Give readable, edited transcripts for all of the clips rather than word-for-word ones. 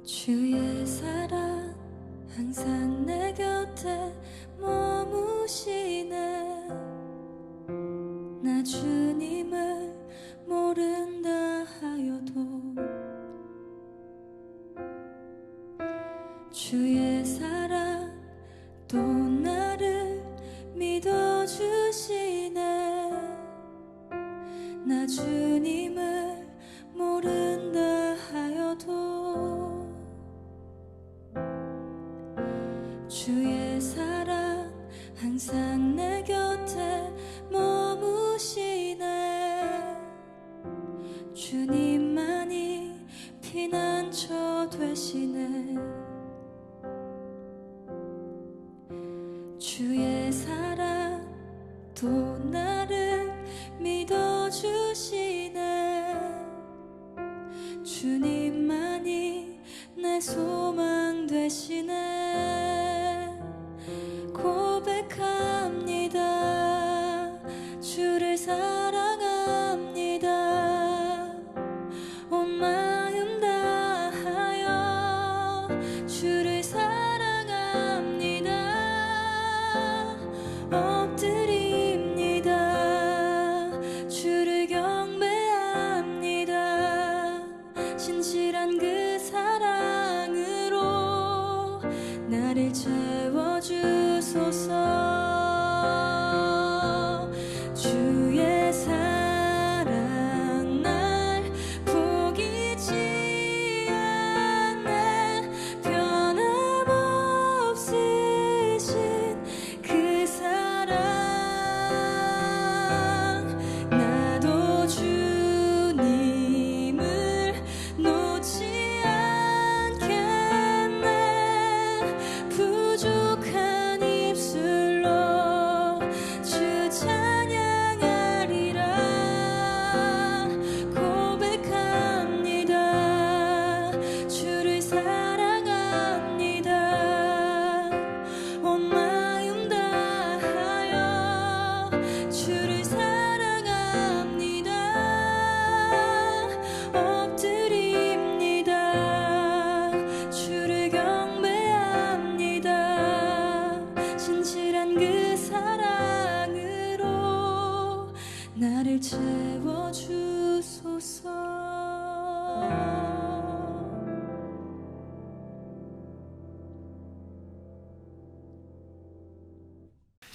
주의 사랑 항상 내 곁에 머무시네. 나 주님을 모른다 하여도 주의 사랑 또 나를 믿어주시네. 나 주님을 모른다 하여도 주의 사랑 항상 내 곁에 머무시네. 주님만이 피난처 되시네. 주의 사랑 또 나를 믿어주시네. 주님만이 내 소망 되시네. 고백합니다. 주를 사랑합니다. 온 마음 다하여 주를 사랑합니다. 엎드립니다. 주를 경배합니다. 신실한 그 사랑으로 나를 채워주소서. 주의 사랑 날 포기치 않네. 변함없으신 그 사랑 나도 주님을 놓지 않겠네. 부족한 입술로 주 찬양하리라. 고백합니다. 주를 사랑합니다. 온 마음 다하여 주를 사랑합니다. 엎드립니다. 주를 경배합니다. 신실한 그 사랑으로 나를 채워주소서.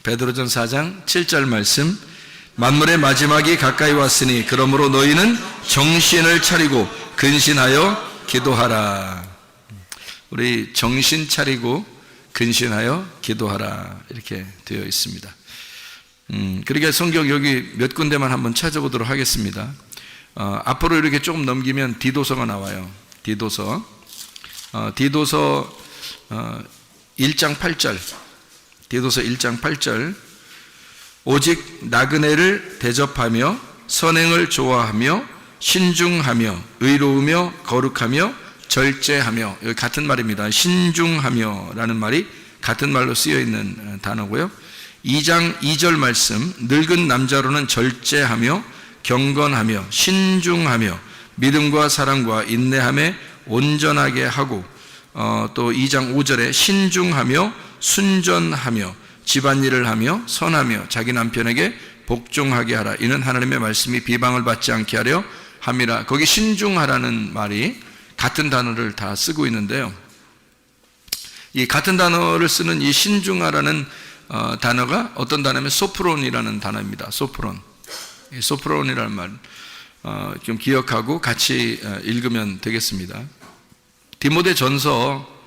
베드로전 4장 7절 말씀. 만물의 마지막이 가까이 왔으니 그러므로 너희는 정신을 차리고 근신하여 기도하라. 우리 정신 차리고 근신하여 기도하라 이렇게 되어 있습니다. 그러니까 성경 여기 몇 군데만 한번 찾아보도록 하겠습니다. 앞으로 이렇게 조금 넘기면 디도서가 나와요. 디도서 1장 8절. 디도서 1장 8절. 오직 나그네를 대접하며 선행을 좋아하며 신중하며 의로우며 거룩하며 절제하며, 여기 같은 말입니다. 신중하며 라는 말이 같은 말로 쓰여 있는 단어고요. 2장 2절 말씀. 늙은 남자로는 절제하며 경건하며 신중하며 믿음과 사랑과 인내함에 온전하게 하고, 또 2장 5절에 신중하며 순전하며 집안일을 하며 선하며 자기 남편에게 복종하게 하라. 이는 하나님의 말씀이 비방을 받지 않게 하려 함이라. 거기 신중하라는 말이 같은 단어를 다 쓰고 있는데요. 이 같은 단어를 쓰는 이 신중하라는 단어가 어떤 단어냐면 소프론이라는 단어입니다. 소프론. 이 소프론이라는 말 좀 기억하고 같이 읽으면 되겠습니다. 디모데전서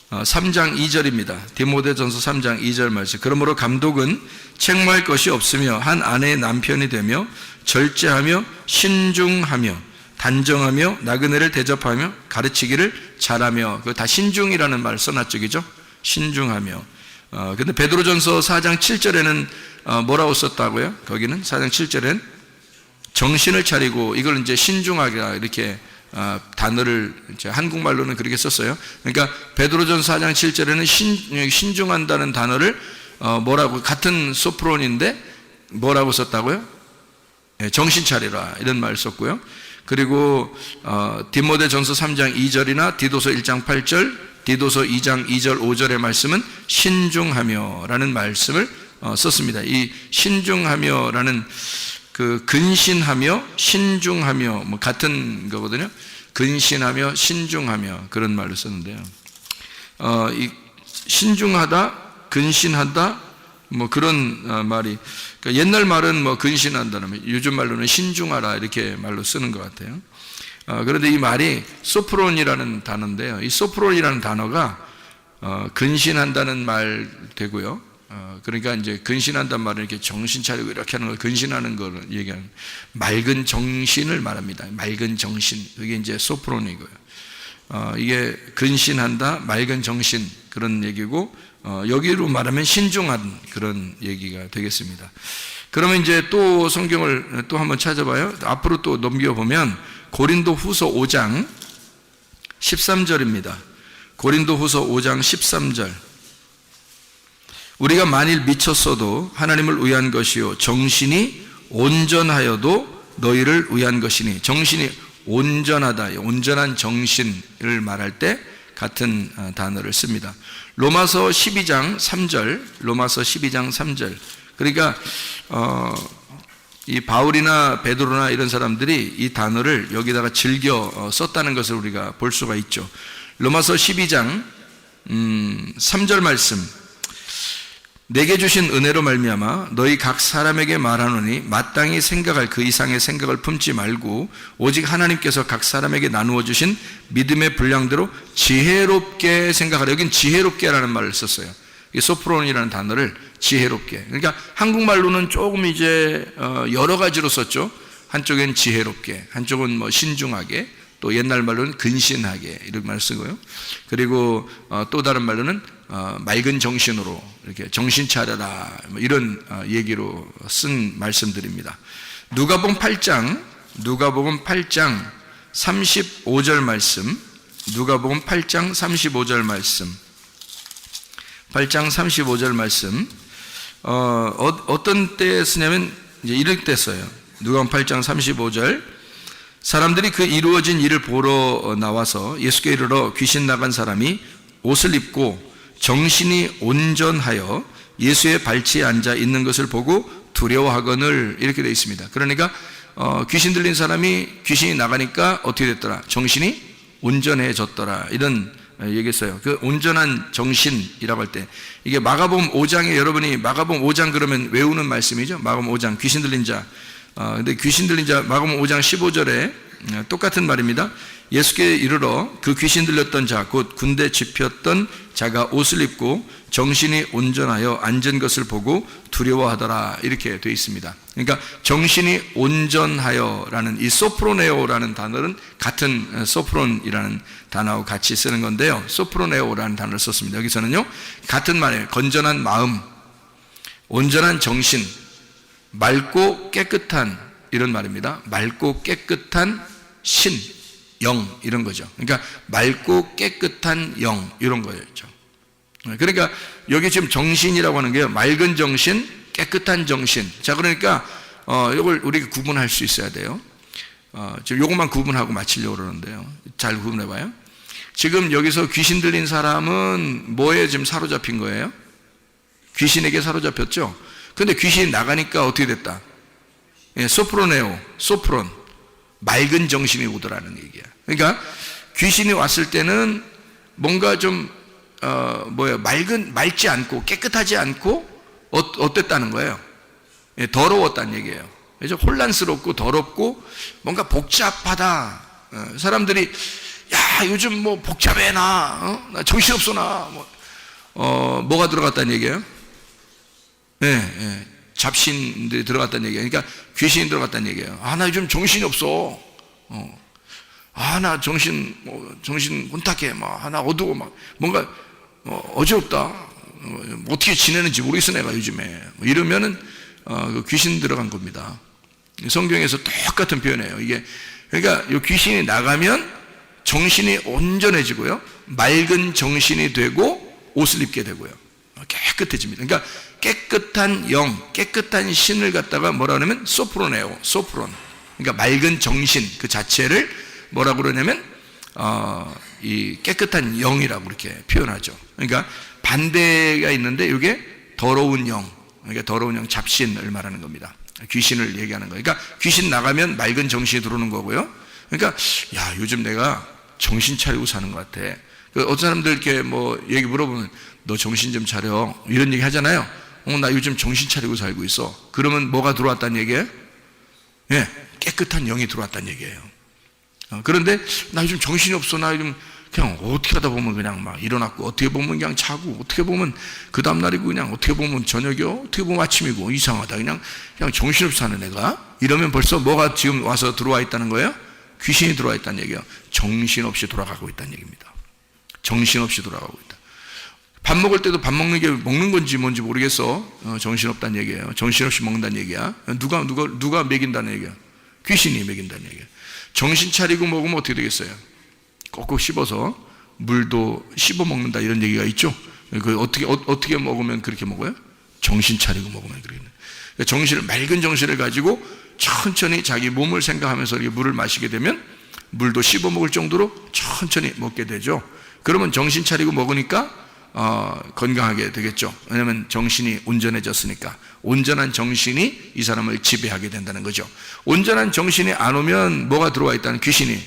3장 2절입니다. 디모데전서 3장 2절 말씀. 그러므로 감독은 책망할 것이 없으며 한 아내의 남편이 되며 절제하며 신중하며 단정하며 나그네를 대접하며 가르치기를 잘하며, 그 다 신중이라는 말 써놨죠, 그죠? 신중하며. 근데 베드로전서 4장 7절에는 뭐라고 썼다고요? 거기는 4장 7절엔 정신을 차리고, 이걸 이제 신중하게 이렇게 단어를 이제 한국말로는 그렇게 썼어요. 그러니까 베드로전서 4장 7절에는 신중한다는 단어를 뭐라고, 같은 소프론인데 뭐라고 썼다고요? 정신 차리라 이런 말 썼고요. 그리고 디모데전서 3장 2절이나 디도서 1장 8절, 디도서 2장 2절 5절의 말씀은 신중하며라는 말씀을 썼습니다. 이 신중하며라는 그 근신하며 신중하며 뭐 같은 거거든요. 근신하며 신중하며 그런 말을 썼는데요. 이 신중하다, 근신하다 뭐 그런 말이, 그러니까 옛날 말은 뭐 근신한다는, 요즘 말로는 신중하라 이렇게 말로 쓰는 것 같아요. 그런데 이 말이 소프론이라는 단어인데요. 이 소프론이라는 단어가 근신한다는 말 되고요. 그러니까 이제 근신한다는 말은 이렇게 정신 차리고 이렇게 하는 걸 근신하는 걸 얘기하는, 맑은 정신을 말합니다. 맑은 정신, 그게 이제 소프론이고요. 이게 근신한다, 맑은 정신 그런 얘기고, 여기로 말하면 신중한 그런 얘기가 되겠습니다. 그러면 이제 또 성경을 또 한번 찾아봐요. 앞으로 또 넘겨보면 고린도 후서 5장 13절입니다. 고린도 후서 5장 13절. 우리가 만일 미쳤어도 하나님을 위한 것이요 정신이 온전하여도 너희를 위한 것이니, 정신이 온전하다, 온전한 정신을 말할 때 같은 단어를 씁니다. 로마서 12장 3절, 로마서 12장 3절. 그러니까 이 바울이나 베드로나 이런 사람들이 이 단어를 여기다가 즐겨 썼다는 것을 우리가 볼 수가 있죠. 로마서 12장 3절 말씀. 내게 주신 은혜로 말미암아 너희 각 사람에게 말하노니 마땅히 생각할 그 이상의 생각을 품지 말고 오직 하나님께서 각 사람에게 나누어 주신 믿음의 분량대로 지혜롭게 생각하라. 여긴 지혜롭게라는 말을 썼어요. 이 소프론이라는 단어를 지혜롭게. 그러니까 한국말로는 조금 이제 여러 가지로 썼죠. 한쪽엔 지혜롭게, 한쪽은 뭐 신중하게, 또 옛날 말로는 근신하게 이런 말을 쓰고요. 그리고 또 다른 말로는 맑은 정신으로 이렇게 정신 차려라 뭐 이런 얘기로 쓴 말씀들입니다. 누가복음 8장 35절 말씀, 누가복음 8장 35절 말씀, 8장 35절 말씀. 어떤 때에 쓰냐면 이제 이럴 때 써요. 누가복음 8장 35절. 사람들이 그 이루어진 일을 보러 나와서 예수께 이르러 귀신 나간 사람이 옷을 입고 정신이 온전하여 예수의 발치에 앉아 있는 것을 보고 두려워하거늘, 이렇게 되어 있습니다. 그러니까 귀신 들린 사람이 귀신이 나가니까 어떻게 됐더라? 정신이 온전해졌더라, 이런 얘기했어요. 그 온전한 정신이라고 할 때, 이게 마가복음 5장에, 여러분이 마가복음 5장 그러면 외우는 말씀이죠. 마가복음 5장 귀신 들린 자. 근데 귀신 들린 자, 마가복음 5장 15절에 똑같은 말입니다. 예수께 이르러 그 귀신 들렸던 자, 곧 군대 집혔던 자가 옷을 입고 정신이 온전하여 앉은 것을 보고 두려워하더라, 이렇게 되어 있습니다. 그러니까 정신이 온전하여라는 이 소프로네오라는 단어는 같은 소프론이라는 단어하고 같이 쓰는 건데요. 소프로네오라는 단어를 썼습니다. 여기서는요, 같은 말이에요. 건전한 마음, 온전한 정신, 맑고 깨끗한, 이런 말입니다. 맑고 깨끗한 신, 영, 이런 거죠. 그러니까 맑고 깨끗한 영, 이런 거였죠. 그러니까 여기 지금 정신이라고 하는 게요, 맑은 정신, 깨끗한 정신. 자, 그러니까 이걸 우리가 구분할 수 있어야 돼요. 지금 이것만 구분하고 마치려고 그러는데요. 잘 구분해봐요. 지금 여기서 귀신 들린 사람은 뭐에 지금 사로잡힌 거예요? 귀신에게 사로잡혔죠. 근데 귀신이 나가니까 어떻게 됐다? 예, 소프로네오, 소프론, 맑은 정신이 오더라는 얘기야. 그러니까 귀신이 왔을 때는 뭔가 좀 맑지 않고 깨끗하지 않고 어땠다는 거예요? 예, 더러웠다는 얘기예요. 그래서 혼란스럽고 더럽고 뭔가 복잡하다. 사람들이 야, 요즘 뭐 복잡해 나 정신없어 나 뭐가 들어갔다는 얘기예요? 네, 잡신들이 들어갔다는 얘기예요. 그러니까 귀신이 들어갔다는 얘기예요. 아, 나 요즘 정신이 없어. 아, 나 정신 혼탁해. 나 어두워. 뭔가 어지럽다. 어떻게 지내는지 모르겠어 내가 요즘에. 이러면은 그 귀신 들어간 겁니다. 성경에서 똑같은 표현이에요. 이게 그러니까 이 귀신이 나가면 정신이 온전해지고요, 맑은 정신이 되고 옷을 입게 되고요, 깨끗해집니다. 그러니까 깨끗한 영, 깨끗한 신을 갖다가 뭐라 하냐면 소프로네오, 소프론, 그러니까 맑은 정신 그 자체를 뭐라고 그러냐면 이 깨끗한 영이라고 이렇게 표현하죠. 그러니까 반대가 있는데 이게 더러운 영, 그러니까 더러운 영, 잡신을 말하는 겁니다. 귀신을 얘기하는 거예요. 그러니까 귀신 나가면 맑은 정신이 들어오는 거고요. 그러니까 야, 요즘 내가 정신 차리고 사는 것 같아. 어떤 사람들 이렇게 뭐 얘기 물어보면 너 정신 좀 차려 이런 얘기 하잖아요. 나 요즘 정신 차리고 살고 있어. 그러면 뭐가 들어왔다는 얘기예요? 예, 깨끗한 영이 들어왔다는 얘기예요. 그런데 나 요즘 정신이 없어. 나 요즘 그냥 어떻게 하다 보면 그냥 막 일어났고, 어떻게 보면 그냥 자고, 어떻게 보면 그 다음날이고, 그냥 어떻게 보면 저녁이고, 어떻게 보면 아침이고, 이상하다. 그냥 정신없이 사는 애가? 이러면 벌써 뭐가 지금 와서 들어와 있다는 거예요? 귀신이 들어와 있다는 얘기예요. 정신없이 돌아가고 있다는 얘기입니다. 정신없이 돌아가고 있다. 밥 먹을 때도 밥 먹는 게 먹는 건지 뭔지 모르겠어. 정신없다는 얘기예요. 정신없이 먹는다는 얘기야. 누가 먹인다는 얘기야? 귀신이 먹인다는 얘기야. 정신 차리고 먹으면 어떻게 되겠어요? 꼭꼭 씹어서 물도 씹어 먹는다 이런 얘기가 있죠. 그 어떻게 먹으면 그렇게 먹어요? 정신 차리고 먹으면 그렇게. 정신을, 맑은 정신을 가지고 천천히 자기 몸을 생각하면서 이렇게 물을 마시게 되면 물도 씹어 먹을 정도로 천천히 먹게 되죠. 그러면 정신 차리고 먹으니까 건강하게 되겠죠. 왜냐하면 정신이 온전해졌으니까. 온전한 정신이 이 사람을 지배하게 된다는 거죠. 온전한 정신이 안 오면 뭐가 들어와 있다는, 귀신이,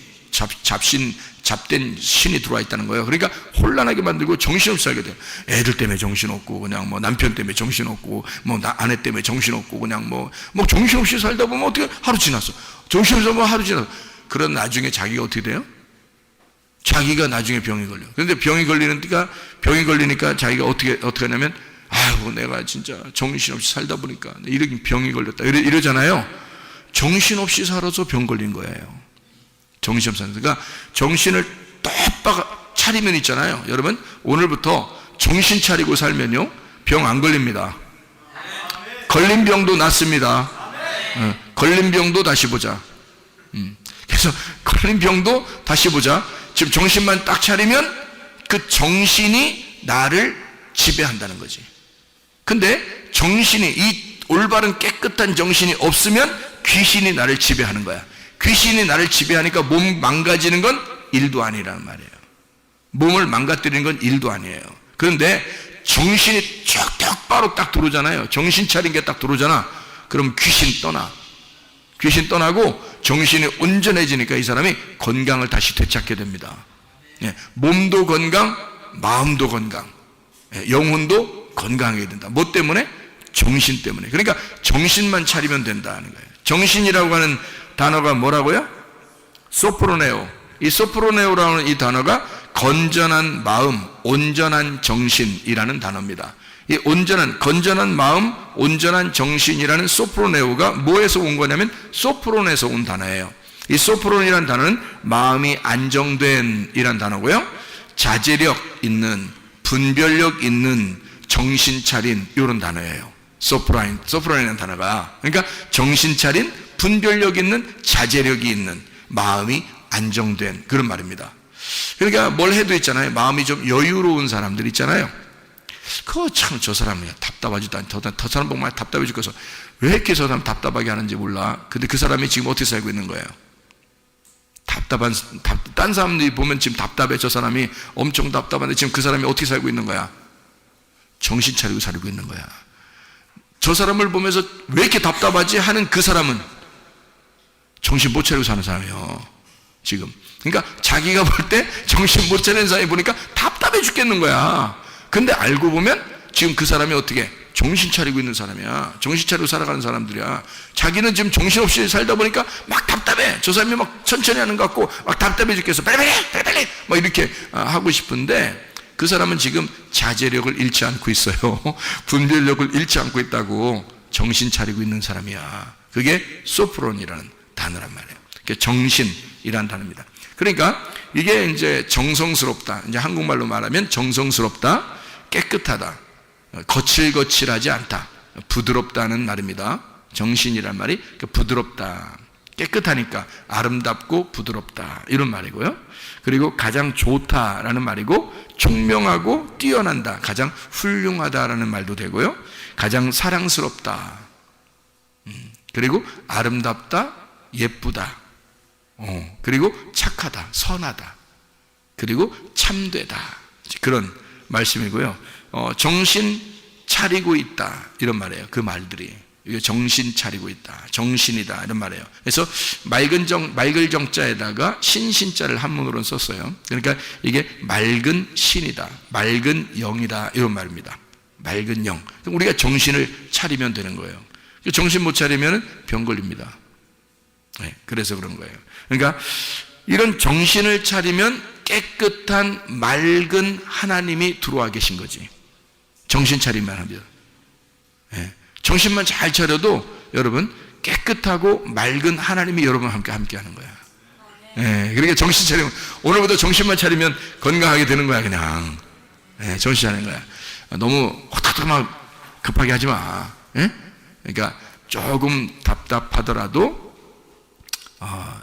잡된 신이 들어와 있다는 거예요. 그러니까 혼란하게 만들고 정신없이 살게 돼요. 애들 때문에 정신없고, 그냥 뭐 남편 때문에 정신없고, 뭐 아내 때문에 정신없고, 그냥 뭐 정신없이 살다 보면 어떻게 하루 지났어. 정신없이 살면 하루 지났어. 그런 나중에 자기가 어떻게 돼요? 자기가 나중에 병이 걸려. 그런데 병이 걸리니까 자기가 어떻게 하냐면, 아이고, 내가 진짜 정신없이 살다 보니까 이렇게 병이 걸렸다. 이러잖아요. 정신없이 살아서 병 걸린 거예요. 정신없이 살아서. 그러니까 정신을 똑바로 차리면 있잖아요. 여러분, 오늘부터 정신 차리고 살면요, 병 안 걸립니다. 걸린 병도 낫습니다. 걸린 병도 다시 보자. 그래서 걸린 병도 다시 보자. 지금 정신만 딱 차리면 그 정신이 나를 지배한다는 거지. 근데 정신이, 이 올바른 깨끗한 정신이 없으면 귀신이 나를 지배하는 거야. 귀신이 나를 지배하니까 몸 망가지는 건 일도 아니라는 말이에요. 몸을 망가뜨리는 건 일도 아니에요. 그런데 정신이 똑바로 딱 들어오잖아요. 정신 차린 게 딱 들어오잖아. 그럼 귀신 떠나. 귀신 떠나고 정신이 온전해지니까 이 사람이 건강을 다시 되찾게 됩니다. 몸도 건강, 마음도 건강, 영혼도 건강하게 된다. 뭐 때문에? 정신 때문에. 그러니까 정신만 차리면 된다는 거예요. 정신이라고 하는 단어가 뭐라고요? 소프로네오. 이 소프로네오라는 이 단어가 건전한 마음, 온전한 정신이라는 단어입니다. 이 건전한 마음, 온전한 정신이라는 소프로네오가 뭐에서 온 거냐면 소프론에서 온 단어예요. 이 소프론이라는 단어는 마음이 안정된 이란 단어고요. 자제력 있는, 분별력 있는, 정신 차린 이런 단어예요. 소프론이라는 단어가. 그러니까 정신 차린, 분별력 있는, 자제력이 있는, 마음이 안정된 그런 말입니다. 그러니까 뭘 해도 있잖아요. 마음이 좀 여유로운 사람들 있잖아요. 참 저 사람이 답답하지도 않다. 저 사람 보면 답답해 죽겠어. 왜 이렇게 저 사람 답답하게 하는지 몰라. 근데 그 사람이 지금 어떻게 살고 있는 거예요? 딴 사람들이 보면 지금 답답해. 저 사람이 엄청 답답한데 지금 그 사람이 어떻게 살고 있는 거야? 정신 차리고 살고 있는 거야. 저 사람을 보면서 왜 이렇게 답답하지 하는 그 사람은 정신 못 차리고 사는 사람이에요. 지금. 그러니까 자기가 볼 때 정신 못 차리는 사람이 보니까 답답해 죽겠는 거야. 근데 알고 보면 지금 그 사람이 어떻게 정신 차리고 있는 사람이야. 정신 차리고 살아가는 사람들이야. 자기는 지금 정신없이 살다 보니까 막 답답해. 저 사람이 막 천천히 하는 것 같고 막 답답해 죽겠어. 빨리 막 이렇게 하고 싶은데 그 사람은 지금 자제력을 잃지 않고 있어요. 분별력을 잃지 않고 있다고. 정신 차리고 있는 사람이야. 그게 소프론이라는 단어란 말이에요. 그게 정신이라는 단어입니다. 그러니까 이게 이제 정성스럽다. 이제 한국말로 말하면 정성스럽다. 깨끗하다. 거칠거칠하지 않다. 부드럽다는 말입니다. 정신이란 말이 부드럽다. 깨끗하니까 아름답고 부드럽다. 이런 말이고요. 그리고 가장 좋다라는 말이고 총명하고 뛰어난다. 가장 훌륭하다라는 말도 되고요. 가장 사랑스럽다. 그리고 아름답다. 예쁘다. 그리고 착하다, 선하다. 그리고 참되다. 그런 말씀이고요. 정신 차리고 있다. 이런 말이에요. 그 말들이. 이게 정신 차리고 있다. 정신이다. 이런 말이에요. 그래서 맑을 정자에다가 신자를 한문으로 썼어요. 그러니까 이게 맑은 신이다. 맑은 영이다. 이런 말입니다. 맑은 영. 우리가 정신을 차리면 되는 거예요. 정신 못 차리면 병 걸립니다. 네, 그래서 그런 거예요. 그러니까 이런 정신을 차리면 깨끗한 맑은 하나님이 들어와 계신 거지. 정신 차리만 하면. 네, 정신만 잘 차려도 여러분 깨끗하고 맑은 하나님이 여러분과 함께 하는 거야. 네, 그러니까 정신 차리면 오늘부터 정신만 차리면 건강하게 되는 거야. 그냥 정신 차리는 거야. 너무 호탁호탁 급하게 하지 마. 그러니까 조금 답답하더라도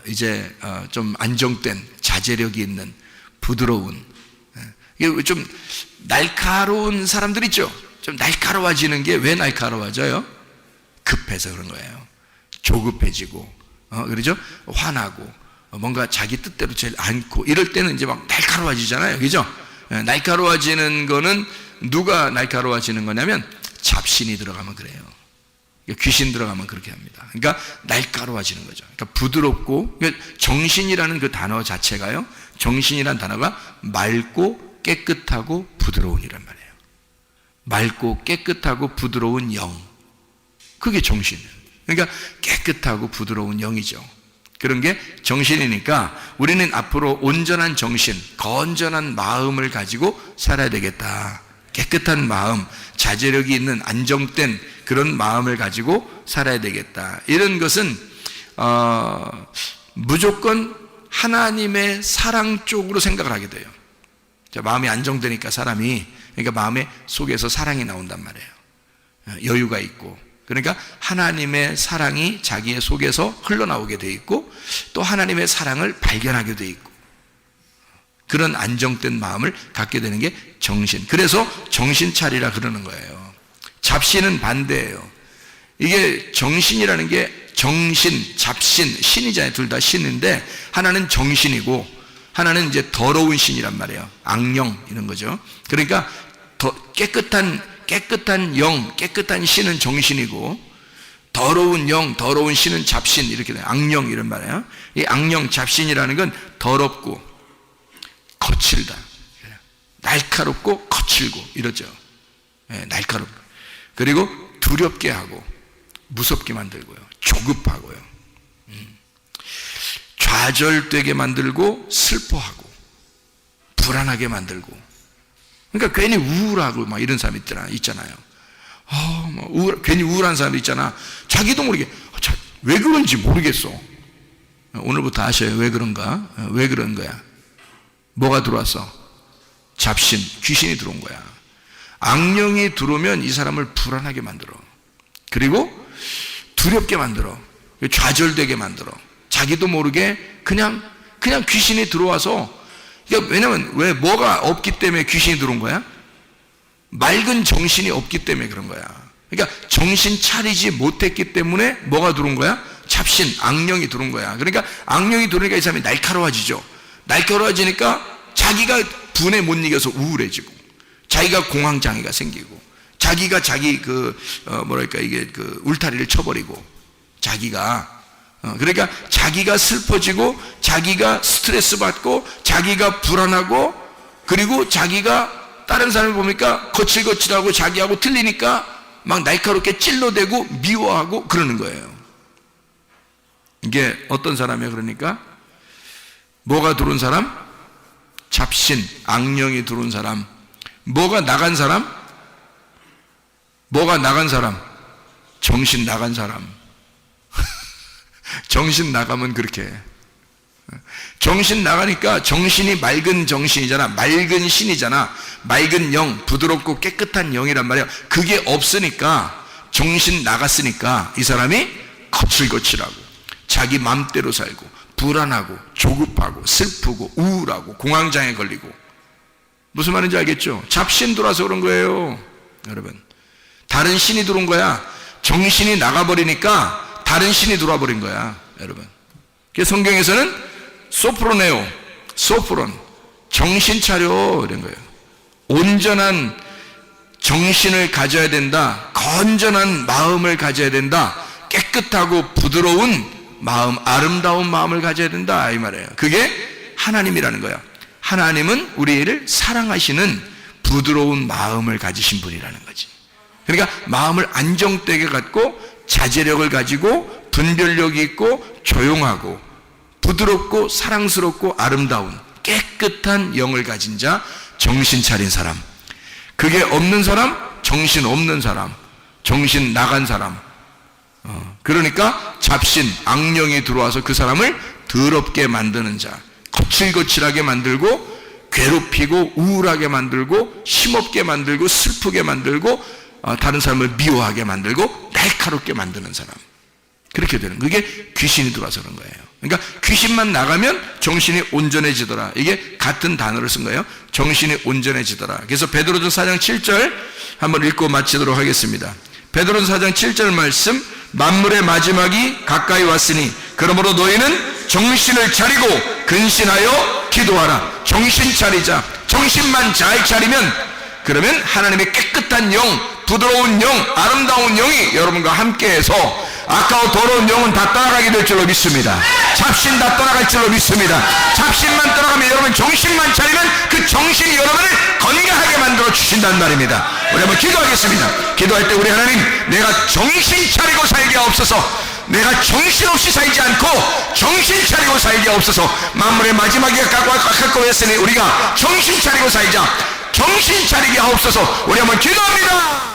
이제 좀 안정된 자제력이 있는 부드러운, 이게 좀 날카로운 사람들 있죠. 좀 날카로워지는 게 왜 날카로워져요? 급해서 그런 거예요. 조급해지고, 그러죠? 화나고, 뭔가 자기 뜻대로 제일 않고, 이럴 때는 이제 막 날카로워지잖아요. 그죠? 날카로워지는 거는 누가 날카로워지는 거냐면 잡신이 들어가면 그래요. 귀신 들어가면 그렇게 합니다. 그러니까 날카로워지는 거죠. 그러니까 부드럽고, 그러니까 정신이라는 그 단어 자체가요, 정신이라는 단어가 맑고 깨끗하고 부드러운이란 말이에요. 맑고 깨끗하고 부드러운 영, 그게 정신이에요. 그러니까 깨끗하고 부드러운 영이죠. 그런 게 정신이니까 우리는 앞으로 온전한 정신, 건전한 마음을 가지고 살아야 되겠다. 깨끗한 마음, 자제력이 있는 안정된 그런 마음을 가지고 살아야 되겠다. 이런 것은 무조건 하나님의 사랑 쪽으로 생각을 하게 돼요. 마음이 안정되니까 사람이, 그러니까 마음의 속에서 사랑이 나온단 말이에요. 여유가 있고, 그러니까 하나님의 사랑이 자기의 속에서 흘러나오게 돼 있고, 또 하나님의 사랑을 발견하게 돼 있고, 그런 안정된 마음을 갖게 되는 게 정신. 그래서 정신 차리라 그러는 거예요. 잡신은 반대예요. 이게 정신이라는 게 정신, 잡신, 신이잖아요. 둘 다 신인데 하나는 정신이고 하나는 이제 더러운 신이란 말이에요. 악령 이런 거죠. 그러니까 더 깨끗한 영, 깨끗한 신은 정신이고 더러운 영, 더러운 신은 잡신 이렇게 돼요. 악령 이런 말이에요. 이 악령, 잡신이라는 건 더럽고 거칠다, 날카롭고 거칠고 이러죠. 날카롭고, 그리고 두렵게 하고 무섭게 만들고요, 조급하고요, 좌절되게 만들고 슬퍼하고 불안하게 만들고. 그러니까 괜히 우울하고 막 이런 사람 있잖아요. 괜히 우울한 사람 있잖아. 자기도 모르게 왜 그런지 모르겠어. 오늘부터 아셔요. 왜 그런가? 왜 그런 거야? 뭐가 들어왔어? 잡신, 귀신이 들어온 거야. 악령이 들어오면 이 사람을 불안하게 만들어. 그리고 두렵게 만들어. 좌절되게 만들어. 자기도 모르게 그냥 귀신이 들어와서, 그러니까 왜냐면 왜 뭐가 없기 때문에 귀신이 들어온 거야? 맑은 정신이 없기 때문에 그런 거야. 그러니까 정신 차리지 못했기 때문에 뭐가 들어온 거야? 잡신, 악령이 들어온 거야. 그러니까 악령이 들어오니까 이 사람이 날카로워지죠. 날카로워지니까 자기가 분에 못 이겨서 우울해지고, 자기가 공황장애가 생기고, 자기가 자기 이게 울타리를 쳐버리고, 그러니까 자기가 슬퍼지고, 자기가 스트레스 받고, 자기가 불안하고, 그리고 자기가 다른 사람을 보니까 거칠거칠하고 자기하고 틀리니까 막 날카롭게 찔러대고 미워하고 그러는 거예요. 이게 어떤 사람이에요? 그러니까 뭐가 들어온 사람? 잡신, 악령이 들어온 사람. 뭐가 나간 사람? 정신 나간 사람. 정신 나가면 그렇게 해. 정신 나가니까 정신이 맑은 정신이잖아. 맑은 신이잖아. 맑은 영, 부드럽고 깨끗한 영이란 말이야. 그게 없으니까, 정신 나갔으니까 이 사람이 거칠거칠하고 자기 맘대로 살고 불안하고 조급하고 슬프고 우울하고 공황장애 걸리고. 무슨 말인지 알겠죠? 잡신 들어와서 그런 거예요. 여러분, 다른 신이 들어온 거야. 정신이 나가버리니까 다른 신이 들어와 버린 거야. 여러분, 성경에서는 소프로네오, 소프론, 정신 차려 이런 거예요. 온전한 정신을 가져야 된다. 건전한 마음을 가져야 된다. 깨끗하고 부드러운 마음, 아름다운 마음을 가져야 된다 이 말이에요. 그게 하나님이라는 거야. 하나님은 우리를 사랑하시는 부드러운 마음을 가지신 분이라는 거지. 그러니까 마음을 안정되게 갖고 자제력을 가지고 분별력이 있고 조용하고 부드럽고 사랑스럽고 아름다운 깨끗한 영을 가진 자, 정신 차린 사람. 그게 없는 사람, 정신 없는 사람, 정신 나간 사람. 그러니까 잡신, 악령이 들어와서 그 사람을 더럽게 만드는 자, 거칠거칠하게 만들고 괴롭히고 우울하게 만들고 힘없게 만들고 슬프게 만들고 다른 사람을 미워하게 만들고 날카롭게 만드는 사람. 그렇게 되는, 그게 귀신이 들어와서 그런 거예요. 그러니까 귀신만 나가면 정신이 온전해지더라. 이게 같은 단어를 쓴 거예요. 정신이 온전해지더라. 그래서 베드로전서 4장 7절 한번 읽고 마치도록 하겠습니다. 베드로전서 4장 7절 말씀, 만물의 마지막이 가까이 왔으니 그러므로 너희는 정신을 차리고 근신하여 기도하라. 정신 차리자. 정신만 잘 차리면, 그러면 하나님의 깨끗한 영, 부드러운 영, 아름다운 영이 여러분과 함께해서 아까워 더러운 영은 다 떠나가게 될 줄로 믿습니다. 잡신 다 떠나갈 줄로 믿습니다. 잡신만 떠나가면 여러분 정신만 차리면 그 정신이 여러분을 건강하게 만들어 주신다는 말입니다. 우리 한번 기도하겠습니다. 기도할 때 우리 하나님, 내가 정신 차리고 살게 하옵소서. 내가 정신없이 살지 않고 정신 차리고 살게 하옵소서. 만물의 마지막이 가까이 왔으니 우리가 정신 차리고 살자. 정신 차리게 하옵소서. 우리 한번 기도합니다.